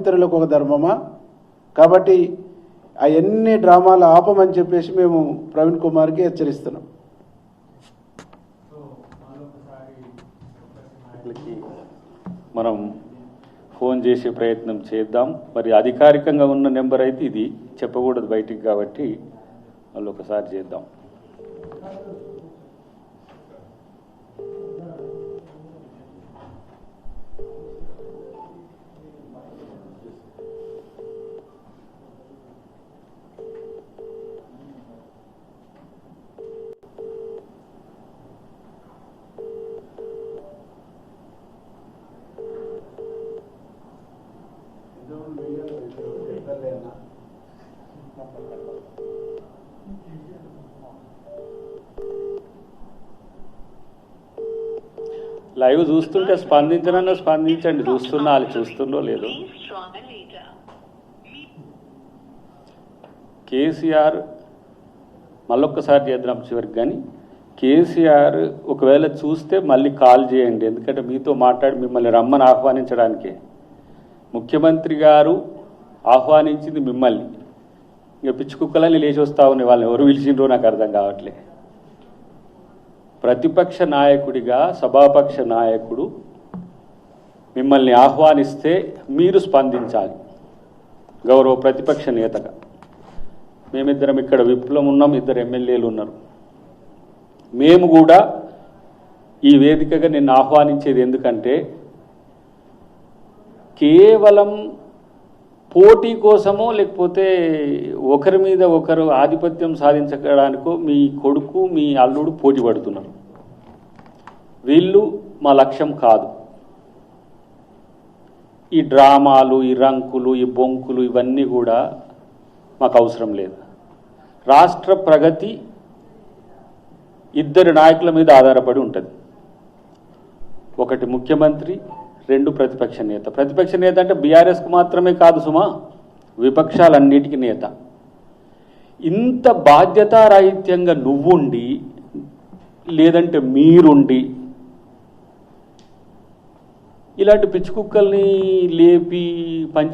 పితరులకు ఒక ధర్మమా? కాబట్టి అవన్నీ డ్రామాలు ఆపమని చెప్పేసి మేము ప్రవీణ్ కుమార్కి హెచ్చరిస్తున్నాం. మనం ఫోన్ చేసే ప్రయత్నం చేద్దాం. మరి అధికారికంగా ఉన్న నెంబర్ అయితే ఇది, చెప్పకూడదు బయటికి, కాబట్టి వాళ్ళు ఒకసారి చేద్దాం. లైవ్ చూస్తుంటే స్పందించనన్నా స్పందించండి, చూస్తున్నా వాళ్ళు చూస్తుండో లేదో. కేసీఆర్ మళ్ళొక్కసారి చేద్దాం చివరికి, కానీ కేసీఆర్ ఒకవేళ చూస్తే మళ్ళీ కాల్ చేయండి, ఎందుకంటే మీతో మాట్లాడి మిమ్మల్ని రమ్మని ఆహ్వానించడానికే. ముఖ్యమంత్రి గారు ఆహ్వానించింది మిమ్మల్ని, ఇక పిచ్చి కుక్కలని లేచి వస్తా ఉన్నాయి, వాళ్ళని ఎవరు పిలిచిండ్రో నాకు అర్థం కావట్లే. ప్రతిపక్ష నాయకుడిగా సభాపక్ష నాయకుడు మిమ్మల్ని ఆహ్వానిస్తే మీరు స్పందించాలి, గౌరవ ప్రతిపక్ష నేతగా. మేమిద్దరం ఇక్కడ విప్లవం ఉన్నాం, ఇద్దరు ఎమ్మెల్యేలు ఉన్నారు. మేము కూడా ఈ వేదికగా నిన్ను ఆహ్వానించేది ఎందుకంటే కేవలం పోటీ కోసమో లేకపోతే ఒకరి మీద ఒకరు ఆధిపత్యం సాధించడానికో మీ కొడుకు మీ అల్లుడు పోటీ పడుతున్నారు. వీళ్ళు మా లక్ష్యం కాదు. ఈ డ్రామాలు, ఈ రంకులు, ఈ బొంకులు ఇవన్నీ కూడా మాకు అవసరం లేదు. రాష్ట్ర ప్రగతి ఇద్దరు నాయకుల మీద ఆధారపడి ఉంటుంది. ఒకటి ముఖ్యమంత్రి, రెండు ప్రతిపక్ష నేత. ప్రతిపక్ష నేత అంటే బీఆర్ఎస్కు మాత్రమే కాదు సుమా, విపక్షాలన్నిటికీ నేత. ఇంత బాధ్యతారాహిత్యంగా నువ్వుండి లేదంటే మీరుండి ఇలాంటి పిచ్చి కుక్కల్ని లేపి